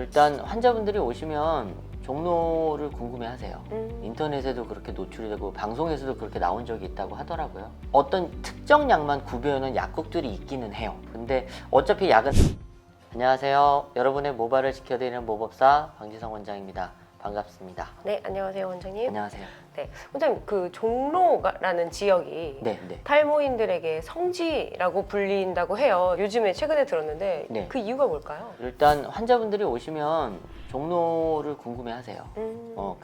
일단 환자분들이 오시면 종로를 궁금해하세요. 인터넷에도 그렇게 노출이 되고 방송에서도 그렇게 나온 적이 있다고 하더라고요. 어떤 특정 약만 구비해놓은 약국들이 있기는 해요. 근데 어차피 약은 안녕하세요. 여러분의 모발을 지켜드리는 모법사 방지성 원장입니다. 반갑습니다. 네, 안녕하세요, 원장님. 안녕하세요. 네, 원장님, 그 종로라는 지역이 네. 탈모인들에게 성지라고 불린다고 해요. 요즘에 최근에 들었는데 네. 그 이유가 뭘까요? 일단 환자분들이 오시면 종로를 궁금해하세요.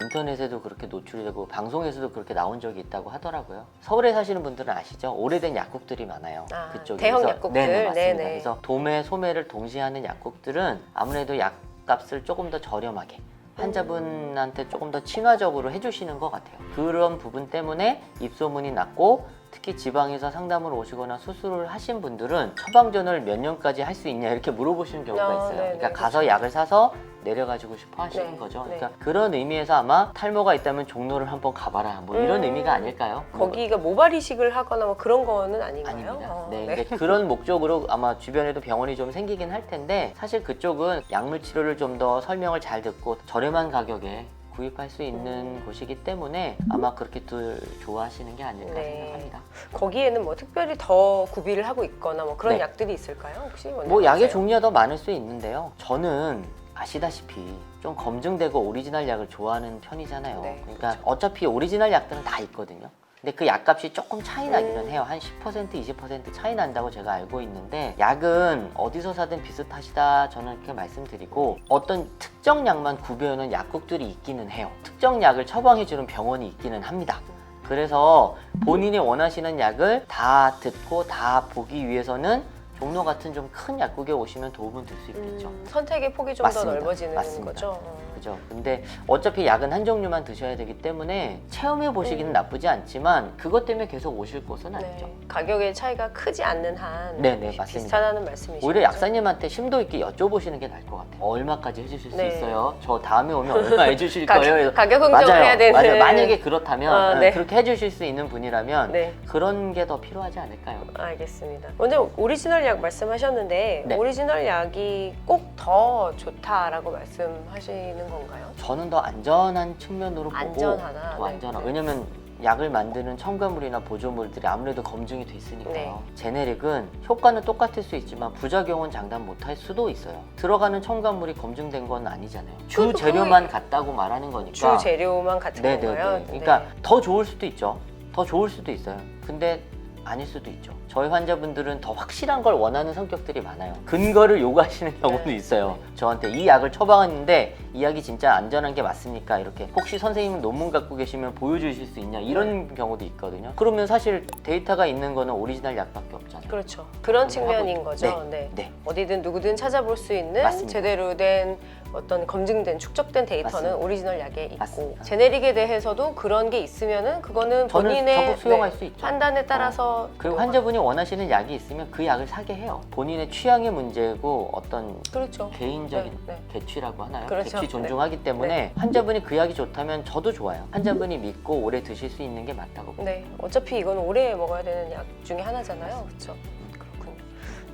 인터넷에도 그렇게 노출이 되고 방송에서도 그렇게 나온 적이 있다고 하더라고요. 서울에 사시는 분들은 아시죠? 오래된 약국들이 많아요. 그쪽에. 대형 약국들. 네네, 맞습니다. 네네. 그래서 도매, 소매를 동시에 하는 약국들은 아무래도 약값을 조금 더 저렴하게 환자분한테 조금 더 친화적으로 해주시는 것 같아요. 그런 부분 때문에 입소문이 났고, 특히 지방에서 상담을 오시거나 수술을 하신 분들은 처방전을 몇 년까지 할 수 있냐 이렇게 물어보시는 경우가 있어요. 네네, 그러니까 가서 그렇죠. 약을 사서 내려가지고 싶어 하시는 네, 거죠. 네. 그러니까 그런 의미에서 아마 탈모가 있다면 종로를 한번 가봐라 뭐 이런 의미가 아닐까요? 거기가 모발 이식을 하거나 뭐 그런 거는 아닌가요? 아닙니다. 네, 네. 근데 그런 목적으로 아마 주변에도 병원이 좀 생기긴 할 텐데, 사실 그쪽은 약물 치료를 좀 더 설명을 잘 듣고 저렴한 가격에 구입할 수 있는 곳이기 때문에 아마 그렇게들 좋아하시는 게 아닐까 네. 생각합니다. 거기에는 뭐 특별히 더 구비를 하고 있거나 뭐 그런 네. 약들이 있을까요? 혹시? 뭐 약의 종류가 더 많을 수 있는데요. 저는 아시다시피 좀 검증되고 오리지널 약을 좋아하는 편이잖아요. 네, 그러니까 그렇죠. 어차피 오리지널 약들은 다 있거든요. 근데 그 약값이 조금 차이 나기는 해요. 한 10%, 20% 차이 난다고 제가 알고 있는데, 약은 어디서 사든 비슷하시다 저는 그렇게 말씀드리고, 어떤 특정 약만 구비해놓은 약국들이 있기는 해요. 특정 약을 처방해주는 병원이 있기는 합니다. 그래서 본인이 원하시는 약을 다 듣고 다 보기 위해서는 종로 같은 좀 큰 약국에 오시면 도움은 될 수 있겠죠. 선택의 폭이 좀 더 맞습니다. 넓어지는 맞습니다. 거죠? 그죠? 근데 어차피 약은 한 종류만 드셔야 되기 때문에 체험해 보시기는 나쁘지 않지만 그것 때문에 계속 오실 곳은 아니죠. 네. 가격의 차이가 크지 않는 한 네네, 맞습니다. 비슷하다는 말씀이시죠? 오히려 약사님한테 심도 있게 여쭤보시는 게 나을 것 같아요. 얼마까지 해주실 네. 수 있어요? 저 다음에 오면 얼마 해주실 거예요? 가격 흥정을 맞아요. 해야 되는. 맞아요. 만약에 그렇다면 네. 그렇게 해주실 수 있는 분이라면 네. 그런 게 더 필요하지 않을까요? 알겠습니다. 먼저 오리지널 약 말씀하셨는데 네. 오리지널 약이 꼭 더 좋다라고 말씀하시는 건가요? 저는 더 안전한 측면으로 보고 안전하다. 더 네. 안전한. 왜냐면 약을 만드는 첨가물이나 보조물들이 아무래도 검증이 돼 있으니까요. 네. 제네릭은 효과는 똑같을 수 있지만 부작용은 장담 못할 수도 있어요. 들어가는 첨가물이 검증된 건 아니잖아요. 주 재료만 같다고 말하는 거니까. 주 재료만 같은 건가요? 그러니까 더 좋을 수도 있죠. 더 좋을 수도 있어요. 근데 아닐 수도 있죠. 저희 환자분들은 더 확실한 걸 원하는 성격들이 많아요. 근거를 요구하시는 경우도 네. 있어요. 저한테 이 약을 처방했는데 이 약이 진짜 안전한 게 맞습니까? 이렇게. 혹시 선생님은 논문 갖고 계시면 보여주실 수 있냐? 이런 경우도 있거든요. 그러면 사실 데이터가 있는 거는 오리지널 약밖에 없잖아요. 그렇죠. 그런 측면인 하고 거죠. 네. 네. 어디든 누구든 찾아볼 수 있는 맞습니다. 제대로 된 어떤 검증된 축적된 데이터는 맞습니다. 오리지널 약에 있고, 맞습니다. 제네릭에 대해서도 그런 게 있으면은 그거는 저는 본인의 적극 수용할 수 있죠. 판단에 따라서 그리고 환자분이 원하시는 약이 있으면 그 약을 사게 해요. 본인의 취향의 문제고 어떤 그렇죠. 개인적인 네. 개취라고 하나요? 그렇죠. 개취 존중하기 때문에 환자분이 그 약이 좋다면 저도 좋아요. 환자분이 믿고 오래 드실 수 있는 게 맞다고 봅니다. 네, 어차피 이건 오래 먹어야 되는 약 중에 하나잖아요. 그렇죠. 그렇군요.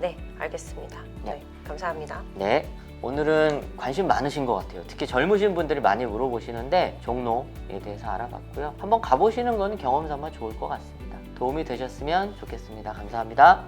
네, 알겠습니다. 네. 네, 감사합니다. 네, 오늘은 관심 많으신 것 같아요. 특히 젊으신 분들이 많이 물어보시는데 종로에 대해서 알아봤고요. 한번 가보시는 거는 경험 삼아 좋을 것 같습니다. 도움이 되셨으면 좋겠습니다. 감사합니다.